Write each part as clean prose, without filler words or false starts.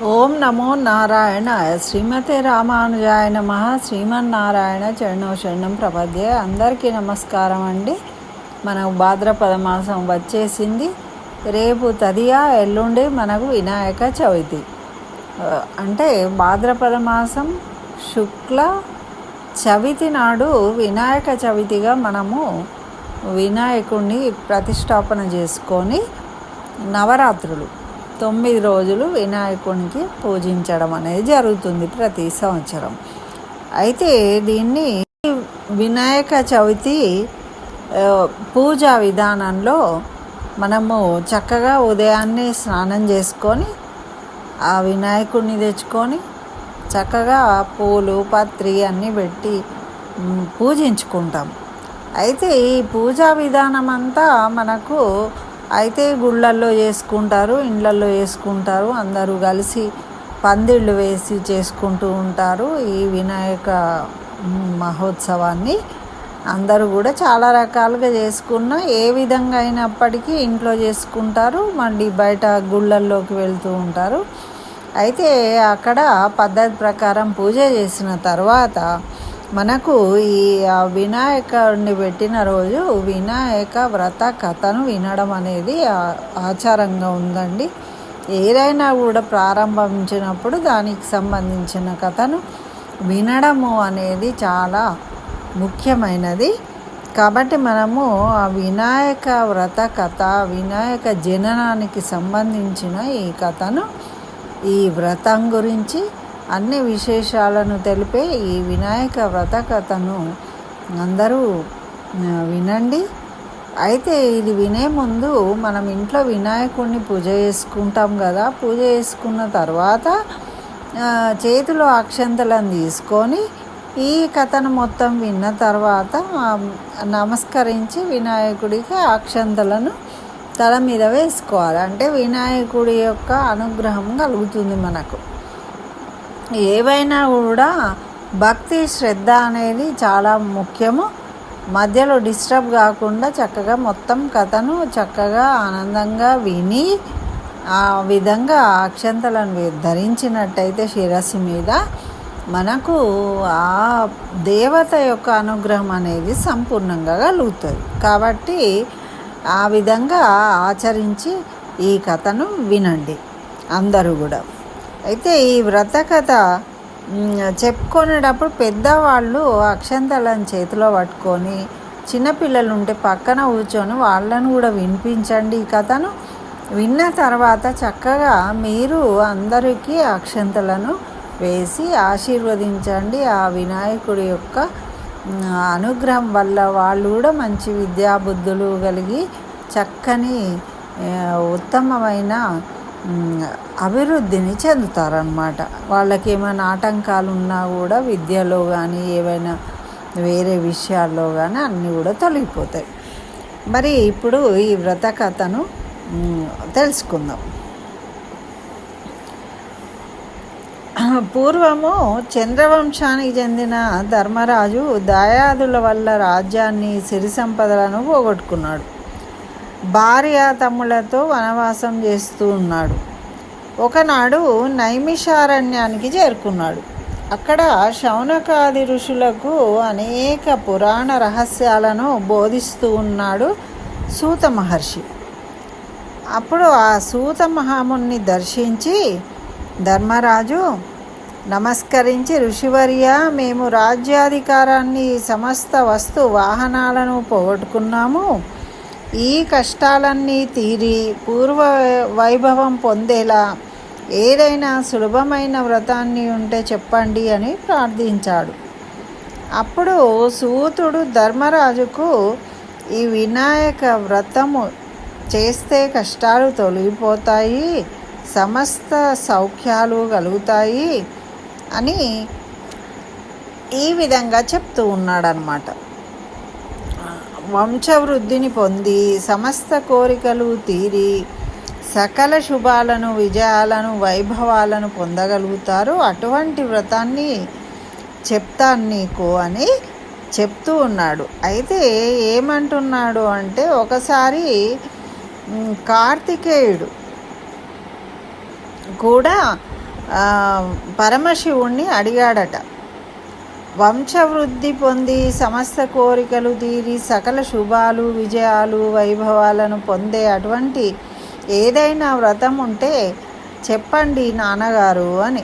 ఓం నమో నారాయణాయ. శ్రీమతే రామానుజాయ నమః. శ్రీమన్నారాయణ చరణో శరణం ప్రపద్యే. అందరికీ నమస్కారం అండి. మనకు భాద్రపద మాసం వచ్చేసింది. రేపు తదియా ఎల్లుండి మనకు వినాయక చవితి. అంటే భాద్రపద మాసం శుక్ల చవితి నాడు వినాయక చవితిగా మనము వినాయకుడిని ప్రతిష్టాపన చేసుకొని నవరాత్రులు 9 రోజులు వినాయకునికి పూజించడం అనేది జరుగుతుంది ప్రతి సంవత్సరం. అయితే దీన్ని వినాయక చవితి పూజా విధానంలో మనము చక్కగా ఉదయాన్నే స్నానం చేసుకొని ఆ వినాయకుడిని తెచ్చుకొని చక్కగా పూలు పత్రి అన్నీ పెట్టి పూజించుకుంటాం. అయితే ఈ పూజా విధానం అంతా మనకు అయితే గుళ్ళల్లో చేసుకుంటారు, ఇళ్ళల్లో చేసుకుంటారు. అందరూ కలిసి పందిళ్ళు వేసి చేసుకుంటూ ఉంటారు. ఈ వినాయక మహోత్సవాన్ని అందరూ కూడా చాలా రకాలుగా చేసుకున్న ఏ విధంగా అయినప్పటికీ ఇంట్లో చేసుకుంటారు, మళ్ళీ బయట గుళ్ళల్లోకి వెళ్తూ ఉంటారు. అయితే అక్కడ పద్ధతి ప్రకారం పూజ చేసిన తర్వాత మనకు ఈ వినాయకుడిని పెట్టిన రోజు వినాయక వ్రత కథను వినడం అనేది ఆచారంగా ఉందండి. ఏదైనా కూడా ప్రారంభించినప్పుడు దానికి సంబంధించిన కథను వినడము అనేది చాలా ముఖ్యమైనది. కాబట్టి మనము ఆ వినాయక వ్రత కథ, వినాయక జననానికి సంబంధించిన ఈ కథను, ఈ వ్రతం గురించి అన్ని విశేషాలను తెలిపే ఈ వినాయక వ్రత కథను అందరూ వినండి. అయితే ఇది వినే ముందు మనం ఇంట్లో వినాయకుడిని పూజ చేసుకుంటాం కదా. పూజ చేసుకున్న తర్వాత చేతిలో అక్షంతలను తీసుకొని ఈ కథను మొత్తం విన్న తర్వాత నమస్కరించి వినాయకుడికి అక్షంతలను తల మీద వేసుకోవాలి. అంటే వినాయకుడి యొక్క అనుగ్రహం కలుగుతుంది మనకు. ఏవైనా కూడా భక్తి శ్రద్ధ అనేది చాలా ముఖ్యము. మధ్యలో డిస్టర్బ్ కాకుండా చక్కగా మొత్తం కథను చక్కగా ఆనందంగా విని ఆ విధంగా అక్షంతలను ధరించినట్టయితే శిరస్సు మీద మనకు ఆ దేవత యొక్క అనుగ్రహం అనేది సంపూర్ణంగా కలుగుతుంది. కాబట్టి ఆ విధంగా ఆచరించి ఈ కథను వినండి అందరూ కూడా. అయితే ఈ వ్రత కథ చెప్పుకునేటప్పుడు పెద్దవాళ్ళు అక్షంతలను చేతిలో పట్టుకొని, చిన్నపిల్లలు ఉంటే పక్కన కూర్చొని వాళ్ళను కూడా వినిపించండి. ఈ కథను విన్న తర్వాత చక్కగా మీరు అందరికీ అక్షంతలను వేసి ఆశీర్వదించండి. ఆ వినాయకుడి యొక్క అనుగ్రహం వల్ల వాళ్ళు కూడా మంచి విద్యాబుద్ధులు కలిగి చక్కని ఉత్తమమైన అభివృద్ధిని చెందుతారన్నమాట. వాళ్ళకి ఏమైనా ఆటంకాలు ఉన్నా కూడా విద్యలో కానీ ఏవైనా వేరే విషయాల్లో కానీ అన్నీ కూడా తొలగిపోతాయి. మరి ఇప్పుడు ఈ వ్రత కథను తెలుసుకుందాం. పూర్వము చంద్రవంశానికి చెందిన ధర్మరాజు దాయాదుల వల్ల రాజ్యాన్ని, సిరి సంపదలను పోగొట్టుకున్నాడు. భార్య తమ్ములతో వనవాసం చేస్తూ ఉన్నాడు. ఒకనాడు నైమిషారణ్యానికి చేరుకున్నాడు. అక్కడ శౌనకాది ఋషులకు అనేక పురాణ రహస్యాలను బోధిస్తూ ఉన్నాడు సూత మహర్షి. అప్పుడు ఆ సూత మహాముని దర్శించి ధర్మరాజు నమస్కరించి, ఋషివర్య, మేము రాజ్యాధికారాన్ని, సమస్త వస్తు వాహనాలను పోగొట్టుకున్నాము. ఈ కష్టాలన్నీ తీరి పూర్వ వైభవం పొందేలా ఏదైనా సులభమైన వ్రతాన్ని ఉంటే చెప్పండి అని ప్రార్థించాడు. అప్పుడు సూతుడు ధర్మరాజుకు ఈ వినాయక వ్రతము చేస్తే కష్టాలు తొలగిపోతాయి, సమస్త సౌఖ్యాలు కలుగుతాయి అని ఈ విధంగా చెప్తూ ఉన్నాడనమాట. వంశవృద్ధిని పొంది సమస్త కోరికలు తీరి సకల శుభాలను, విజయాలను, వైభవాలను పొందగలుగుతారు. అటువంటి వ్రతాన్ని చెప్తాను నీకు అని చెప్తూ ఉన్నాడు. అయితే ఏమంటున్నాడు అంటే, ఒకసారి కార్తికేయుడు కూడా పరమశివుణ్ణి అడిగాడట. వంశవృద్ధి పొంది సమస్త కోరికలు తీరి సకల శుభాలు విజయాలు వైభవాలను పొందే అటువంటి ఏదైనా వ్రతం ఉంటే చెప్పండి నాన్నగారు అని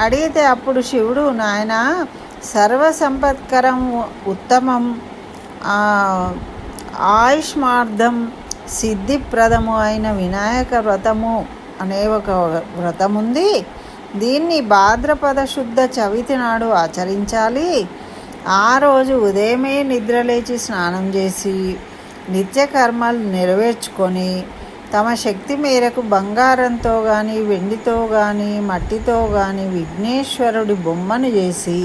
అడిగితే అప్పుడు శివుడు, నాయన సర్వసంపత్కరం ఉత్తమం ఆయుష్మార్థం సిద్ధిప్రదము అయిన వినాయక వ్రతము అనే ఒక వ్రతం ఉంది. దీన్ని భాద్రపద శుద్ధ చవితి నాడు ఆచరించాలి. ఆ రోజు ఉదయమే నిద్రలేచి స్నానం చేసి నిత్యకర్మలు నెరవేర్చుకొని తమ శక్తి మేరకు బంగారంతో కానీ వెండితో కానీ మట్టితో కానీ విఘ్నేశ్వరుడి బొమ్మను చేసి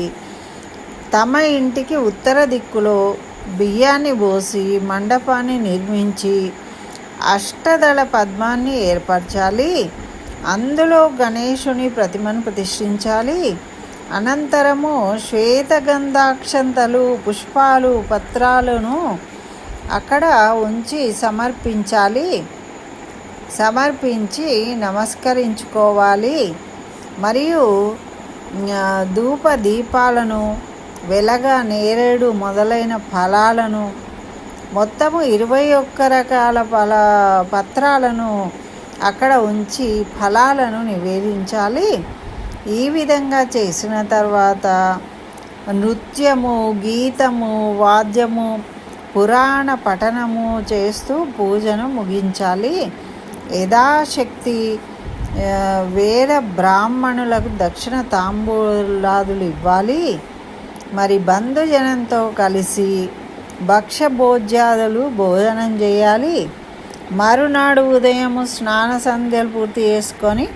తమ ఇంటికి ఉత్తర దిక్కులో బియ్యాన్ని పోసి మండపాన్ని నిర్మించి అష్టదళ పద్మాన్ని ఏర్పరచాలి. అందులో గణేశుని ప్రతిమను ప్రతిష్ఠించాలి. అనంతరము శ్వేతగంధాక్షంతలు పుష్పాలు పత్రాలను అక్కడ ఉంచి సమర్పించి నమస్కరించుకోవాలి. మరియు ధూప దీపాలను వెలగ నేరేడు మొదలైన ఫలాలను మొత్తము 21 రకాల పత్రాలను అక్కడ ఉంచి ఫలాలను నివేదించాలి. ఈ విధంగా చేసిన తర్వాత నృత్యము గీతము వాద్యము పురాణ పఠనము చేస్తూ పూజను ముగించాలి. యథాశక్తి వేద బ్రాహ్మణులకు దక్షిణ తాంబూలాదులు ఇవ్వాలి. మరి బంధుజనంతో కలిసి భక్ష్యభోజ్యాదులు భోజనం చేయాలి. మరునాడు ఉదయము స్నాన సంధ్యలు పూర్తి చేసుకొని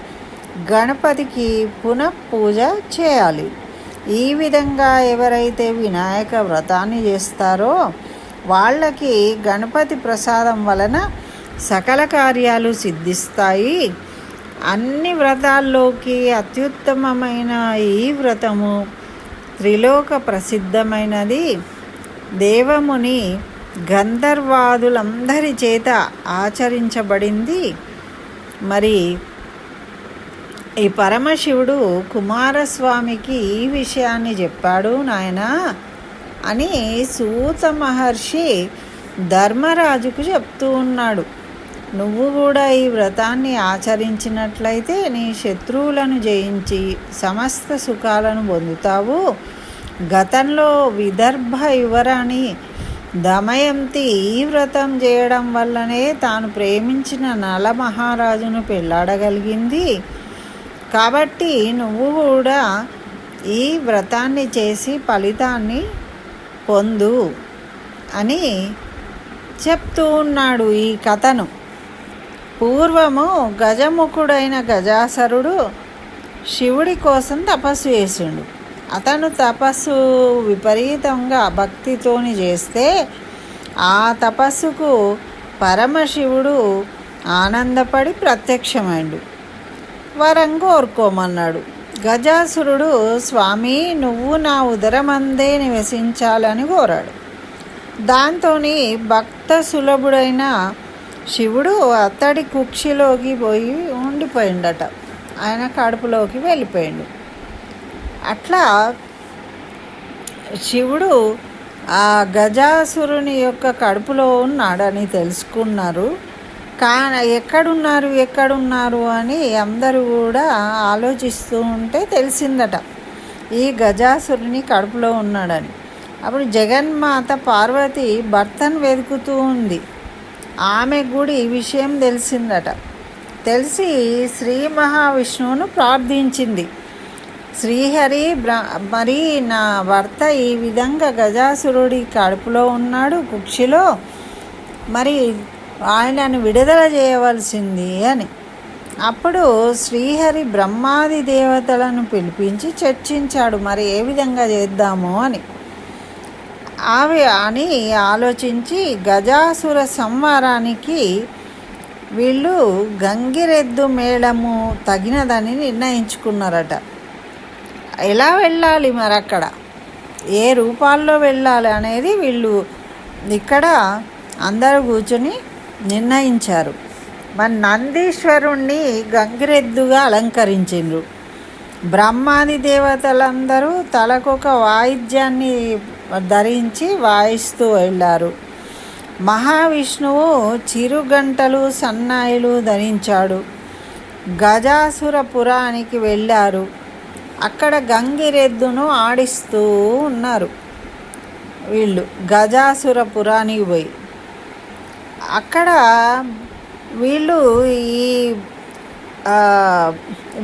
గణపతికి పునఃపూజ చేయాలి. ఈ విధంగా ఎవరైతే వినాయక వ్రతాన్ని చేస్తారో వాళ్ళకి గణపతి ప్రసాదం వలన సకల కార్యాలు సిద్ధిస్తాయి. అన్ని వ్రతాల్లోకి అత్యుత్తమమైన ఈ వ్రతము త్రిలోక ప్రసిద్ధమైనది. దేవముని గంధర్వాదులందరి చేత ఆచరించబడింది. మరి ఈ పరమశివుడు కుమారస్వామికి ఈ విషయాన్ని చెప్పాడు నాయనా అని సూత మహర్షి ధర్మరాజుకు చెప్తూ ఉన్నాడు. నువ్వు కూడా ఈ వ్రతాన్ని ఆచరించినట్లయితే నీ శత్రువులను జయించి సమస్త సుఖాలను పొందుతావు. గతంలో విదర్భ యువరాణి దమయంతి ఈ వ్రతం చేయడం వల్లనే తాను ప్రేమించిన నల మహారాజును పెళ్ళాడగలిగింది. కాబట్టి నువ్వు కూడా ఈ వ్రతాన్ని చేసి ఫలితాన్ని పొందు అని చెప్తూ ఉన్నాడు ఈ కథను. పూర్వము గజముఖుడైన గజాసురుడు శివుడి కోసం తపస్సు చేసిండు. అతను తపస్సు విపరీతంగా భక్తితోని చేస్తే ఆ తపస్సుకు పరమశివుడు ఆనందపడి ప్రత్యక్షమైండు. వరం కోరుకోమన్నాడు. గజాసురుడు, స్వామి నువ్వు నా ఉదరమందే నివసించాలని కోరాడు. దాంతో భక్త సులభుడైన శివుడు అతడి కుక్షిలోకి పోయి ఉండిపోయిండట. ఆయన కడుపులోకి వెళ్ళిపోయిండు. అట్లా శివుడు ఆ గజాసురుని యొక్క కడుపులో ఉన్నాడని తెలుసుకున్నారు. ఎక్కడున్నారు అని అందరూ కూడా ఆలోచిస్తూ ఉంటే తెలిసిందట ఈ గజాసురుని కడుపులో ఉన్నాడని. అప్పుడు జగన్మాత పార్వతి భర్తను వెతుకుతూ ఉంది. ఆమెకు కూడా ఈ విషయం తెలిసిందట. తెలిసి శ్రీ మహావిష్ణువును ప్రార్థించింది. శ్రీహరి మరి నా భర్త ఈ విధంగా గజాసురుడి కడుపులో ఉన్నాడు కుక్షిలో, మరి ఆయనను విడుదల చేయవలసింది అని. అప్పుడు శ్రీహరి బ్రహ్మాది దేవతలను పిలిపించి చర్చించాడు, మరి ఏ విధంగా చేద్దాము అని ఆలోచించి గజాసుర సంహారానికి వీళ్ళు గంగిరెద్దు మేళము తగినదని నిర్ణయించుకున్నారట. ఎలా వెళ్ళాలి మరి అక్కడ ఏ రూపాల్లో వెళ్ళాలి అనేది వీళ్ళు ఇక్కడ అందరూ కూర్చొని నిర్ణయించారు. మరి నందీశ్వరుణ్ణి గంగిరెద్దుగా అలంకరించిండ్రు. బ్రహ్మాది దేవతలందరూ తలకొక వాయిద్యాన్ని ధరించి వాయిస్తూ వెళ్ళారు. మహావిష్ణువు చిరుగంటలు సన్నాయిలు ధరించాడు. గజాసురపురానికి వెళ్ళారు. అక్కడ గంగిరెద్దును ఆడిస్తూ ఉన్నారు. వీళ్ళు గజాసురపురానికి పోయి అక్కడ వీళ్ళు ఈ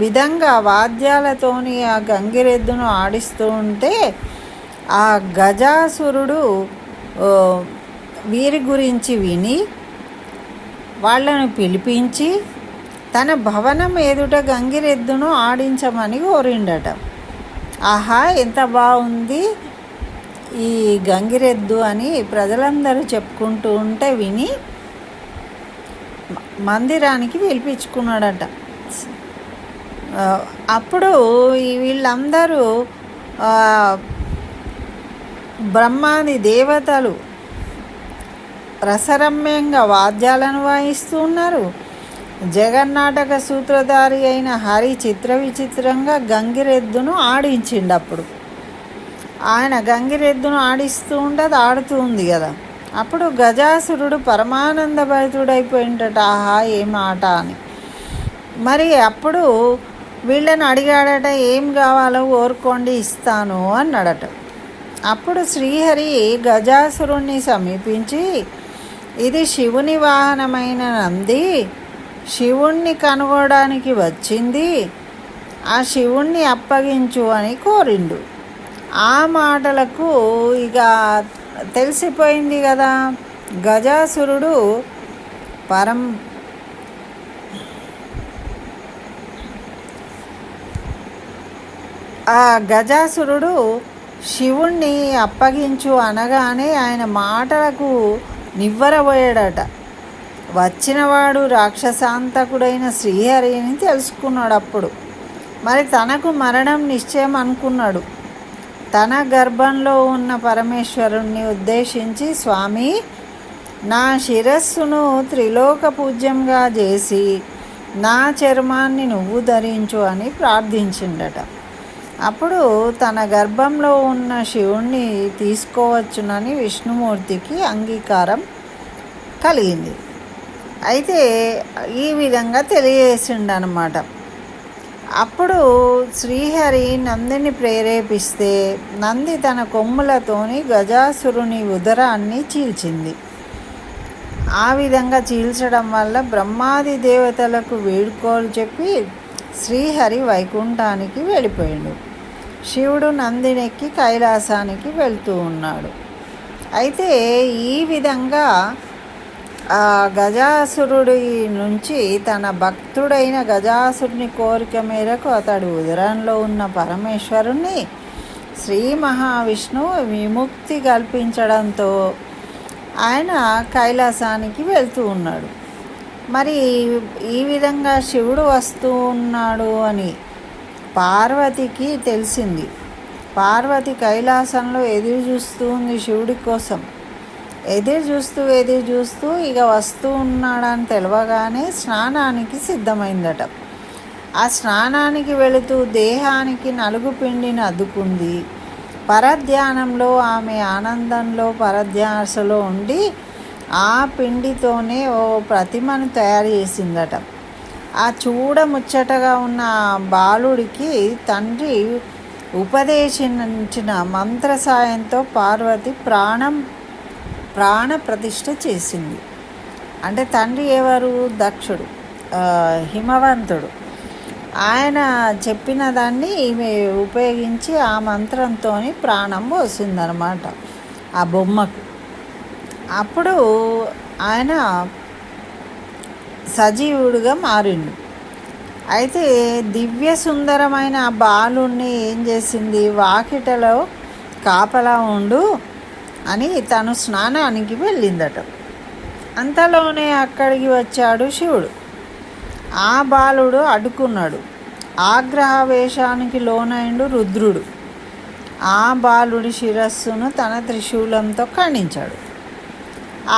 విధంగా వాద్యాలతోని ఆ గంగిరెద్దును ఆడిస్తూ ఉంటే ఆ గజాసురుడు వీరి గురించి విని వాళ్ళను పిలిపించి తన భవనం ఎదుట గంగిరెద్దును ఆడించమని కోరిండట. ఆహా, ఎంత బాగుంది ఈ గంగిరెద్దు అని ప్రజలందరూ చెప్పుకుంటూ ఉంటే విని మందిరానికి పిలిపించుకున్నాడట. అప్పుడు వీళ్ళందరూ బ్రహ్మాది దేవతలు రసరమ్యంగా వాద్యాలను వాయిస్తూ ఉన్నారు. జగన్నాటక సూత్రధారి అయిన హరి చిత్ర విచిత్రంగా గంగిరెద్దును ఆడించిండు. అప్పుడు ఆయన గంగిరెద్దును ఆడిస్తూ ఉంటే అది ఆడుతూ ఉంది కదా. అప్పుడు గజాసురుడు పరమానంద భరితుడైపోయిందట. ఆహా, ఏం ఆట అని. మరి అప్పుడు వీళ్ళని అడిగాడట, ఏం కావాలో కోరుకోండి ఇస్తాను అన్నాడట. అప్పుడు శ్రీహరి గజాసురుణ్ణి సమీపించి, ఇది శివుని వాహనమైన నంది శివుణ్ణి కనుగొనడానికి వచ్చింది, ఆ శివుణ్ణి అప్పగించు అని కోరిండు. ఆ మాటలకు ఇక తెలిసిపోయింది కదా, గజాసురుడు ఆ గజాసురుడు శివుణ్ణి అప్పగించు అనగానే ఆయన మాటలకు నివ్వెరబోయాడట. వచ్చినవాడు రాక్షసాంతకుడైన శ్రీహరిని తెలుసుకున్నాడు. అప్పుడు మరి తనకు మరణం నిశ్చయం అనుకున్నాడు. తన గర్భంలో ఉన్న పరమేశ్వరుణ్ణి ఉద్దేశించి, స్వామి, నా శిరస్సును త్రిలోక పూజ్యంగా చేసి నా చర్మాన్ని నువ్వు ధరించు అని ప్రార్థించిండట. అప్పుడు తన గర్భంలో ఉన్న శివుణ్ణి తీసుకోవచ్చునని విష్ణుమూర్తికి అంగీకారం కలిగింది. అయితే ఈ విధంగా తెలియజేసిండనమాట. అప్పుడు శ్రీహరి నందిని ప్రేరేపిస్తే నంది తన కొమ్ములతోని గజాసురుని ఉదరాన్ని చీల్చింది. ఆ విధంగా చీల్చడం వల్ల బ్రహ్మాది దేవతలకు వేడుకోలు చెప్పి శ్రీహరి వైకుంఠానికి వెళ్ళిపోయాడు. శివుడు నందినెక్కి కైలాసానికి వెళ్తూ ఉన్నాడు. అయితే ఈ విధంగా ఆ గజాసురుడి నుంచి తన భక్తుడైన గజాసురుని కోరిక మేరకు అతడు ఉదరంలో ఉన్న పరమేశ్వరుణ్ణి శ్రీ మహావిష్ణువు విముక్తి కల్పించడంతో ఆయన కైలాసానికి వెళ్తూ ఉన్నాడు. మరి ఈ విధంగా శివుడు వస్తూ ఉన్నాడు అని పార్వతికి తెలిసింది. పార్వతి కైలాసంలో ఎదురు చూస్తూ ఉంది శివుడి కోసం. ఎదురు చూస్తూ ఇక వస్తూ ఉన్నాడని తెలవగానే స్నానానికి సిద్ధమైందట. ఆ స్నానానికి వెళుతూ దేహానికి నలుగు పిండిని అద్దుకుంది. పరధ్యానంలో ఆమె ఆనందంలో పరధ్యాసలో ఉండి ఆ పిండితోనే ఓ ప్రతిమను తయారు చేసిందట. ఆ చూడముచ్చటగా ఉన్న బాలుడికి తండ్రి ఉపదేశించిన మంత్ర సాయంతో పార్వతి ప్రాణ ప్రతిష్ఠ చేసింది. అంటే తండ్రి ఎవరు? దక్షుడు, హిమవంతుడు. ఆయన చెప్పిన దాన్ని ఈమె ఉపయోగించి ఆ మంత్రంతో ప్రాణం పోసిందనమాట ఆ బొమ్మకు. అప్పుడు ఆయన సజీవుడిగా మారిండు. అయితే దివ్య సుందరమైన ఆ బాలుణ్ణి ఏం చేసింది, వాకిటలో కాపలా ఉండు అని తను స్నానానికి వెళ్ళిందట. అంతలోనే అక్కడికి వచ్చాడు శివుడు. ఆ బాలుడు అడ్డుకున్నాడు. ఆగ్రహవేశానికి లోనైండు రుద్రుడు. ఆ బాలుడి శిరస్సును తన త్రిశూలంతో ఖండించాడు.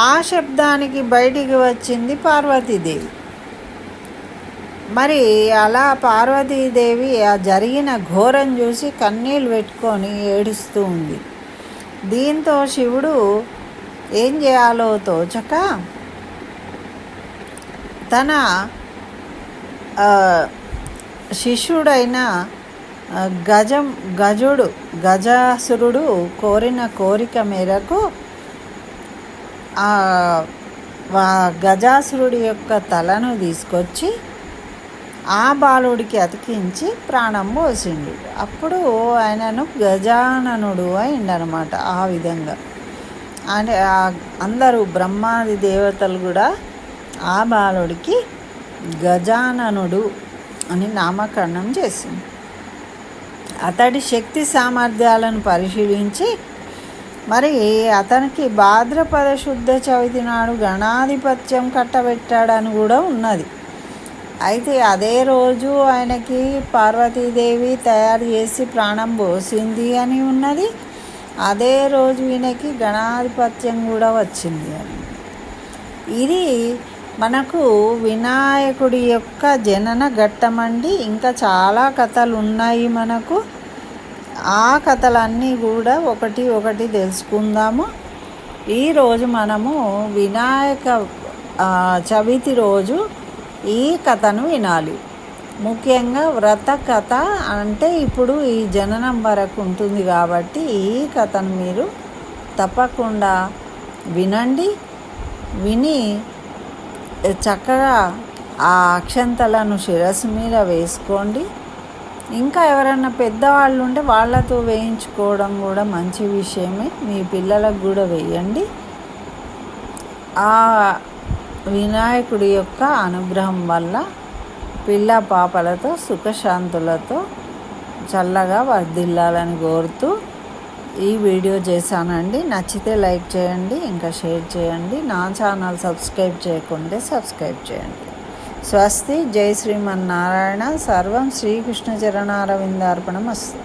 ఆ శబ్దానికి బయటికి వచ్చింది పార్వతీదేవి. మరి అలా పార్వతీదేవి ఆ జరిగిన ఘోరం చూసి కన్నీళ్ళు పెట్టుకొని ఏడుస్తూ ఉంది. దీంతో శివుడు ఏం చేయాలో తోచక తన శిష్యుడైన గజాసురుడు కోరిన కోరిక మేరకు గజాసురుడి యొక్క తలను తీసుకొచ్చి ఆ బాలుడికి అతికించి ప్రాణం పోసిండు. అప్పుడు ఆయనను గజాననుడు అయిండనమాట. ఆ విధంగా అంటే అందరూ బ్రహ్మాది దేవతలు కూడా ఆ బాలుడికి గజాననుడు అని నామకరణం చేసింది. అతడి శక్తి సామర్థ్యాలను పరిశీలించి మరి అతనికి భాద్రపద శుద్ధ చవితి నాడు గణాధిపత్యం కట్టబెట్టాడని కూడా ఉన్నది. అయితే అదే రోజు ఆయనకి పార్వతీదేవి తయారు చేసి ప్రాణం పోసింది అని ఉన్నది. అదే రోజు ఈయనకి గణాధిపత్యం కూడా వచ్చింది అని. ఇది మనకు వినాయకుడి యొక్క జనన ఘట్టమండి. ఇంకా చాలా కథలు ఉన్నాయి మనకు. ఆ కథలన్నీ కూడా ఒకటి ఒకటి తెలుసుకుందాము. ఈరోజు మనము వినాయక చవితి రోజు ఈ కథను వినాలి. ముఖ్యంగా వ్రత కథ అంటే ఇప్పుడు ఈ జననం వరకు ఉంటుంది కాబట్టి ఈ కథను మీరు తప్పకుండా వినండి. విని చక్కగా ఆ అక్షంతలను శిరస్సు మీద వేసుకోండి. ఇంకా ఎవరైనా పెద్దవాళ్ళు ఉంటే వాళ్ళతో వేయించుకోవడం కూడా మంచి విషయమే. మీ పిల్లలకు కూడా వేయండి. ఆ వినాయకుడి యొక్క అనుగ్రహం వల్ల పిల్ల పాపలతో సుఖశాంతులతో చల్లగా వర్ధిల్లాలని కోరుతూ ఈ వీడియో చేశానండి. నచ్చితే లైక్ చేయండి, ఇంకా షేర్ చేయండి. నా ఛానల్ సబ్స్క్రైబ్ చేయకుంటే సబ్స్క్రైబ్ చేయండి. స్వస్తి. జై శ్రీమన్నారాయణ. సర్వం శ్రీకృష్ణ చరణారవిందార్పణమస్తు.